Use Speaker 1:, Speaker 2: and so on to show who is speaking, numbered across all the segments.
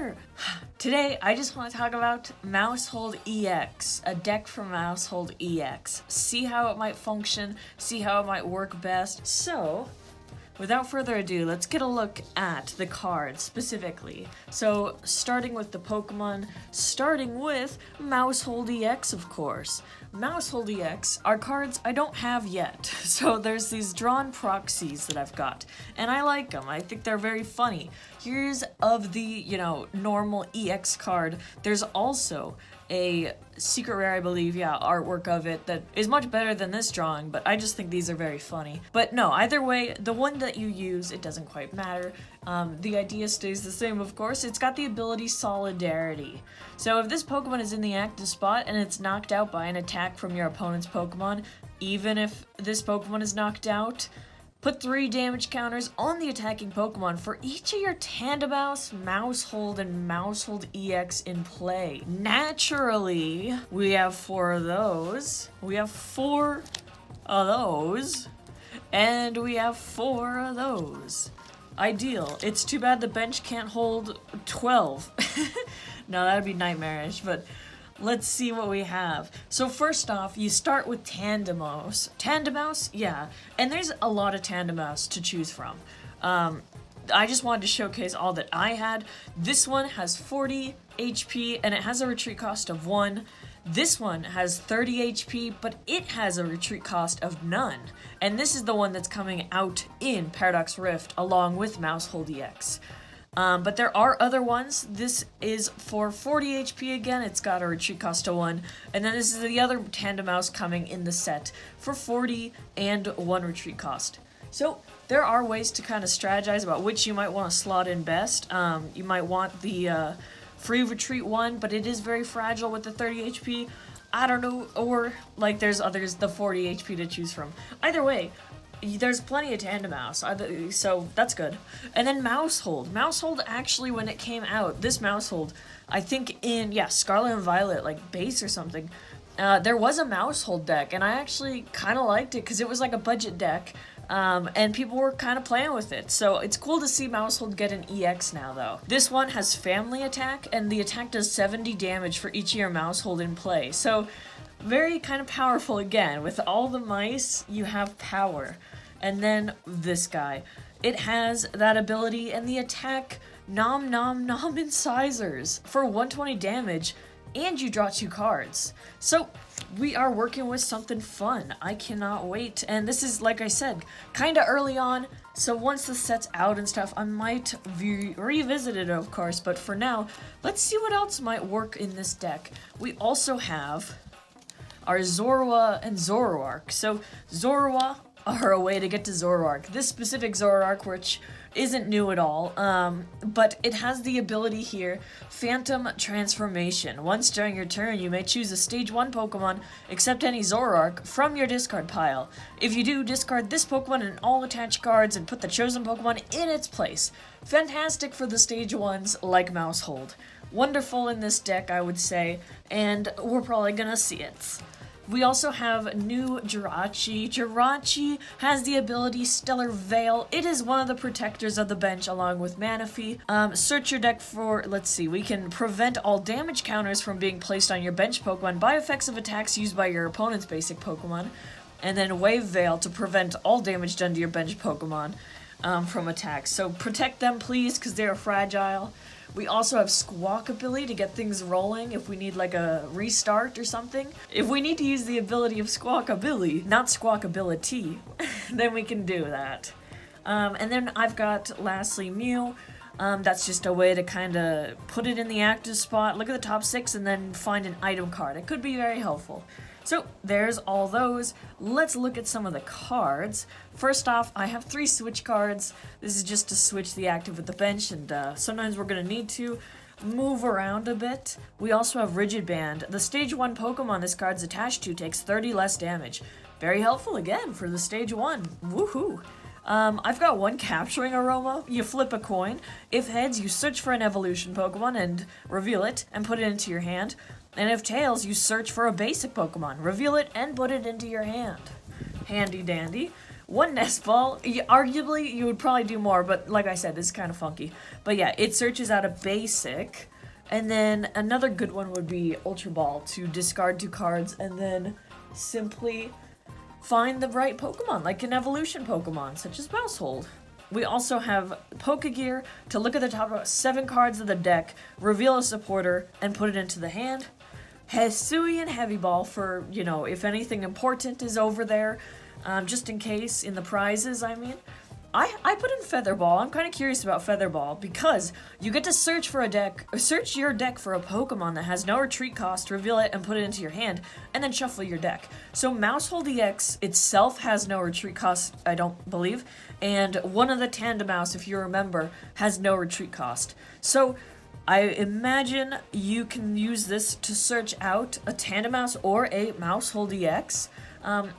Speaker 1: here! Today, I just want to talk about Maushold EX, a deck from Maushold EX. See how it might function, see how it might work best. So, without further ado, let's get a look at the cards specifically. So, starting with the Pokemon, starting with Maushold EX, of course. Maushold EX are cards I don't have yet. So there's these drawn proxies that I've got, and I like them. I think they're very funny. Here's of the, normal EX card. There's also a secret rare, I believe, artwork of it that is much better than this drawing, but I just think these are very funny. But no, either way, the one that you use, it doesn't quite matter. The idea stays the same, of course. It's got the ability Solidarity. So if this Pokemon is in the active spot and it's knocked out by an attack from your opponent's Pokemon, even if this Pokemon is knocked out, put 3 damage counters on the attacking Pokemon for each of your Tandemaus, Maushold, and Maushold EX in play. Naturally, we have 4 of those. We have 4 of those. And we have 4 of those. Ideal. It's too bad the bench can't hold 12. No, that'd be nightmarish, but let's see what we have. So first off, you start with Tandemaus. Tandemaus? Yeah. And there's a lot of Tandemaus to choose from. I just wanted to showcase all that I had. This one has 40 HP, and it has a retreat cost of 1. This one has 30 HP, but it has a retreat cost of none. And this is the one that's coming out in Paradox Rift, along with Maushold EX. But there are other ones. This is for 40 HP again. It's got a retreat cost of 1. And then this is the other Tandemaus coming in the set for 40 and 1 retreat cost. So there are ways to kind of strategize about which you might want to slot in best. You might want the free retreat one, but it is very fragile with the 30 HP. I don't know, or like there's others, the 40 HP to choose from. Either way, there's plenty of Tandemaus, so that's good. And then Maushold. Maushold, actually, when it came out, this Maushold, I think in, Scarlet and Violet, like Base or something, there was a Maushold deck, and I actually kind of liked it because it was like a budget deck, and people were kind of playing with it. So it's cool to see Maushold get an EX now, though. This one has Family Attack, and the attack does 70 damage for each of your Maushold in play. So very kind of powerful again. With all the mice, you have power. And then this guy. It has that ability and the attack Nom Nom Nom Incisors for 120 damage, and you draw 2 cards. So we are working with something fun. I cannot wait. And this is, like I said, kind of early on, so once the set's out and stuff, I might revisit it, of course. But for now, let's see what else might work in this deck. We also have our Zorua and Zoroark. So Zorua are a way to get to Zoroark. This specific Zoroark, which isn't new at all, but it has the ability here, Phantom Transformation. Once during your turn, you may choose a Stage 1 Pokemon, except any Zoroark, from your discard pile. If you do, discard this Pokemon and all attached cards and put the chosen Pokemon in its place. Fantastic for the Stage 1s like Maushold. Wonderful in this deck, I would say, and we're probably gonna see it. We also have new Jirachi. Jirachi has the ability Stellar Veil. It is one of the protectors of the bench along with Manaphy. Search your deck for, let's see, we can prevent all damage counters from being placed on your bench Pokemon by effects of attacks used by your opponent's basic Pokemon. And then Wave Veil to prevent all damage done to your bench Pokemon from attacks. So protect them, please, because they're fragile. We also have Squawkabilly to get things rolling if we need like a restart or something. If we need to use the ability of Squawkabilly, not Squawkability, then we can do that. And then I've got lastly Mew. That's just a way to kind of put it in the active spot, look at the top 6, and then find an item card. It could be very helpful. So there's all those. Let's look at some of the cards. First off, I have 3 switch cards. This is just to switch the active with the bench, and sometimes we're going to need to move around a bit. We also have Rigid Band. The Stage 1 Pokemon this card's attached to takes 30 less damage. Very helpful again for the Stage 1. Woohoo! I've got 1 Capturing Aroma. You flip a coin. If heads, you search for an evolution Pokemon and reveal it and put it into your hand. And if tails, you search for a basic Pokemon, reveal it, and put it into your hand. Handy dandy. 1 nest ball. Arguably, you would probably do more, but like I said, this is kind of funky. But yeah, it searches out a basic. And then another good one would be Ultra Ball to discard 2 cards and then simply find the right Pokemon, like an evolution Pokemon, such as Maushold. We also have Pokegear to look at the top 7 cards of the deck, reveal a supporter, and put it into the hand. Hisuian Heavy Ball for, you know, if anything important is over there, just in case in the prizes, I mean. I put in Feather Ball. I'm kind of curious about Feather Ball because you get to search your deck for a Pokemon that has no retreat cost, reveal it, and put it into your hand, and then shuffle your deck. So Maushold EX itself has no retreat cost, I don't believe, and one of the Tandemaus, if you remember, has no retreat cost. So I imagine you can use this to search out a Tandemaus or a Maushold EX,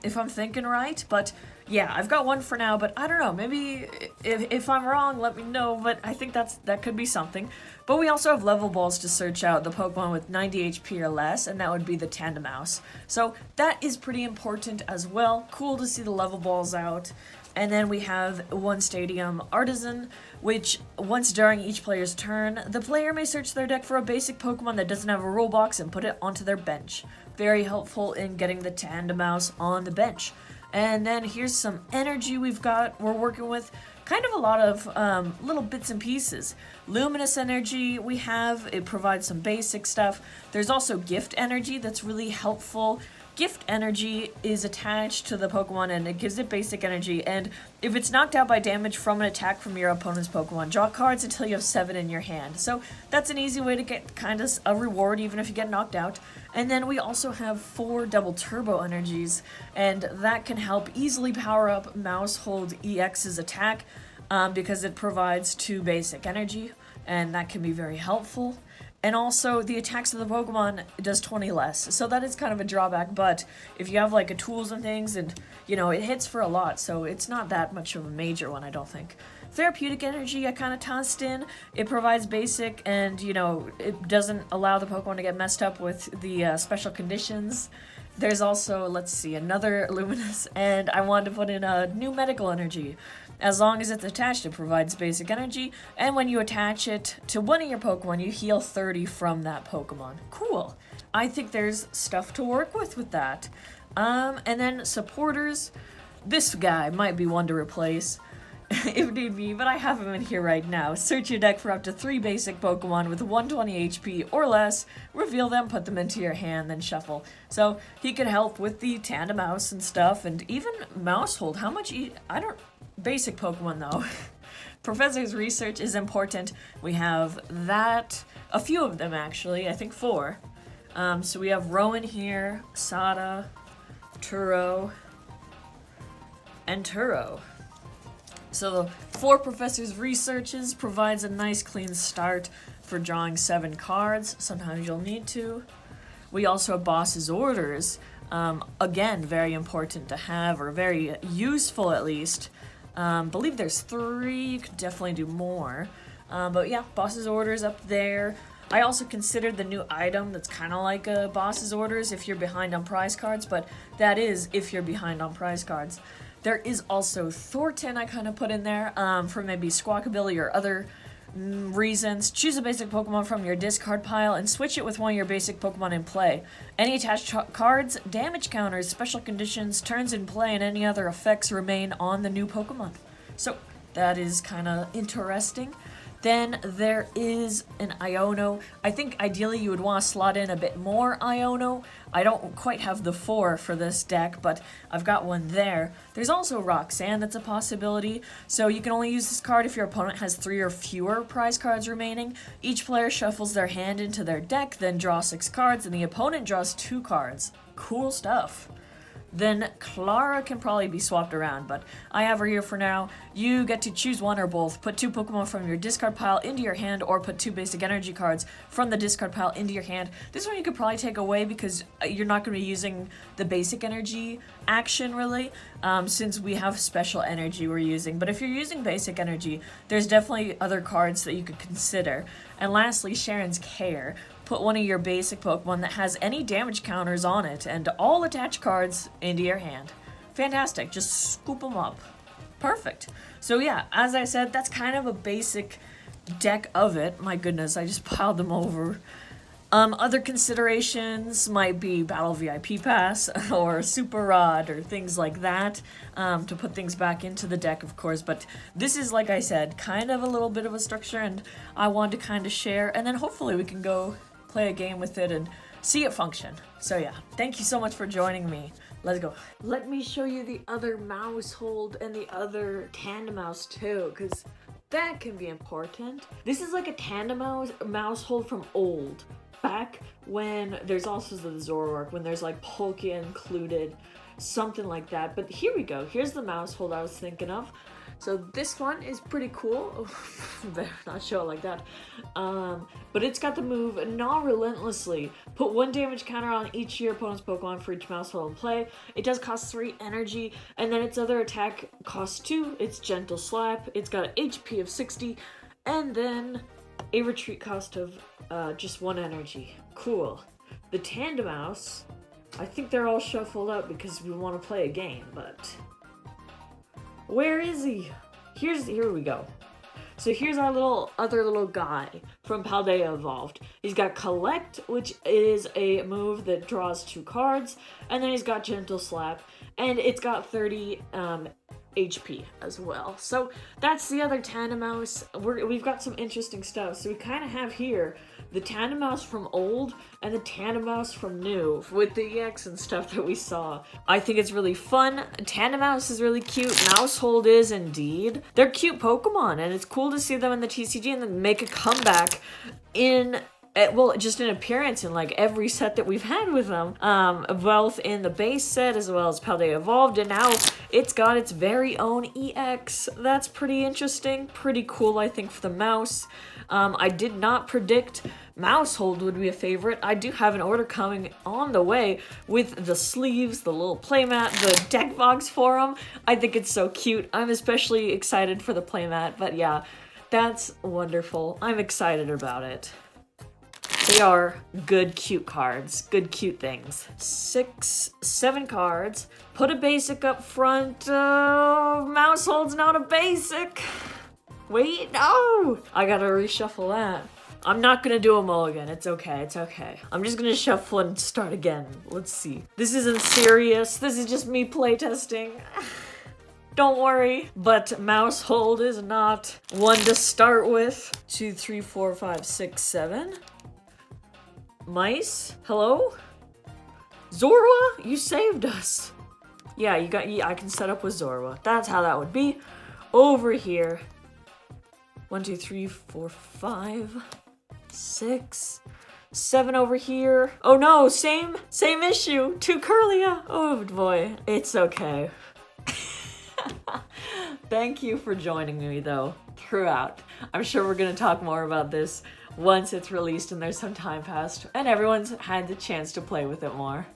Speaker 1: if I'm thinking right, but yeah, I've got one for now, but I don't know, maybe if I'm wrong, let me know, but I think that could be something. But we also have level balls to search out the Pokemon with 90 HP or less, and that would be the Tandemaus. So that is pretty important as well. Cool to see the level balls out. And then we have 1 Stadium Artisan, which once during each player's turn, the player may search their deck for a basic Pokemon that doesn't have a rule box and put it onto their bench. Very helpful in getting the Tandemaus on the bench. And then here's some energy we're working with. Kind of a lot of little bits and pieces. Luminous energy it provides some basic stuff. There's also gift energy that's really helpful. Gift energy is attached to the Pokemon and it gives it basic energy, and if it's knocked out by damage from an attack from your opponent's Pokemon, draw cards until you have 7 in your hand. So that's an easy way to get kind of a reward even if you get knocked out. And then we also have 4 double turbo energies, and that can help easily power up Maushold EX's attack because it provides 2 basic energy, and that can be very helpful. And also, the attacks of the Pokemon does 20 less, so that is kind of a drawback, but if you have, like, a tools and things, and, you know, it hits for a lot, so it's not that much of a major one, I don't think. Therapeutic energy, I kind of tossed in. It provides basic, and, you know, it doesn't allow the Pokemon to get messed up with the special conditions. There's also, let's see, another Luminous, and I wanted to put in a new medical energy. As long as it's attached, it provides basic energy, and when you attach it to one of your Pokemon, you heal 30 from that Pokemon. Cool. I think there's stuff to work with that. And then supporters. This guy might be one to replace if need be, but I have him in here right now. Search your deck for up to 3 basic Pokemon with 120 HP or less, reveal them, put them into your hand, then shuffle. So he could help with the Tandemaus and stuff, and even Maushold. How much basic Pokemon though. Professor's research is important. We have that, a few of them actually, I think 4. So we have Rowan here, Sada, Turo, and Turo. So 4 Professor's researches provides a nice clean start for drawing 7 cards. Sometimes you'll need to. We also have Boss's Orders. Again, very important to have, or very useful at least. Believe there's 3, you could definitely do more. But yeah, Boss's Orders up there. I also considered the new item that's kind of like a Boss's Orders if you're behind on prize cards, but that is if you're behind on prize cards. There is also Thornton I kind of put in there for maybe Squawkabilly or other reasons. Choose a basic Pokemon from your discard pile and switch it with one of your basic Pokemon in play. Any attached cards, damage counters, special conditions, turns in play, and any other effects remain on the new Pokemon. So that is kind of interesting. Then there is an Iono. I think ideally you would want to slot in a bit more Iono. I don't quite have the 4 for this deck, but I've got one there. There's also Roxanne that's a possibility. So you can only use this card if your opponent has 3 or fewer prize cards remaining. Each player shuffles their hand into their deck, then draw 6 cards, and the opponent draws 2 cards. Cool stuff. Then Clara can probably be swapped around, but I have her here for now. You get to choose one or both. Put 2 Pokemon from your discard pile into your hand, or put 2 basic energy cards from the discard pile into your hand. This one you could probably take away because you're not going to be using the basic energy action, really, since we have special energy we're using. But if you're using basic energy, there's definitely other cards that you could consider. And lastly, Sharon's Care. Put one of your basic Pokemon that has any damage counters on it and all attached cards into your hand. fantastic. Just scoop them up. Perfect. So yeah, as I said, that's kind of a basic deck of it. My goodness, I just piled them over. Other considerations might be Battle VIP Pass or Super Rod or things like that, to put things back into the deck, of course. But this is, like I said, kind of a little bit of a structure, and I wanted to kind of share, and then hopefully we can go play a game with it and see it function. So yeah, thank you so much for joining me. Let's go. Let me show you the other Maushold and the other Tandemaus too, because that can be important. This is like a Maushold from old. Back when there's also the Zoroark, when there's like Polka included, something like that. But here we go. Here's the Maushold I was thinking of. So this one is pretty cool. Better not show it like that. But it's got the move Gnaw Relentlessly. Put 1 damage counter on each of your opponent's Pokemon for each Maushold in play. It does cost 3 energy, and then its other attack costs 2. It's Gentle Slap. It's got an HP of 60, and then a retreat cost of just 1 energy. Cool. The Tandemaus, I think they're all shuffled up because we want to play a game, but where is he? Here we go. So here's our other little guy from Paldea Evolved. He's got Collect, which is a move that draws 2 cards, and then he's got Gentle Slap, and it's got 30 HP as well. So that's the other Tandemaus. We've got some interesting stuff. So we kind of have here the Tandemaus from old and the Tandemaus from new with the EX and stuff that we saw. I think it's really fun. Tandemaus is really cute. Maushold is indeed. They're cute Pokemon, and it's cool to see them in the TCG and then make a comeback just an appearance in like every set that we've had with them, both in the base set as well as Paldea Evolved, and now it's got its very own EX. That's pretty interesting, pretty cool, I think, for the mouse. I did not predict Maushold would be a favorite. I do have an order coming on the way with the sleeves, the little playmat, the deck box for them. I think it's so cute. I'm especially excited for the playmat, but yeah, that's wonderful. I'm excited about it. They are good, cute cards. Good, cute things. 7 cards. Put a basic up front. Maushold's not a basic. Wait, no! I gotta reshuffle that. I'm not gonna do a mulligan. It's okay, it's okay. I'm just gonna shuffle and start again. Let's see. This isn't serious. This is just me playtesting. Don't worry, but Maushold is not one to start with. 2, 3, 4, 5, 6, 7. Mice? Hello? Zorua? You saved us. Yeah, I can set up with Zorua. That's how that would be. Over here. 1, 2, 3, 4, 5, 6, 7 over here. Oh no, same issue. 2 Curlia. Oh boy, it's okay. Thank you for joining me though, throughout. I'm sure we're gonna talk more about this once it's released and there's some time passed and everyone's had the chance to play with it more.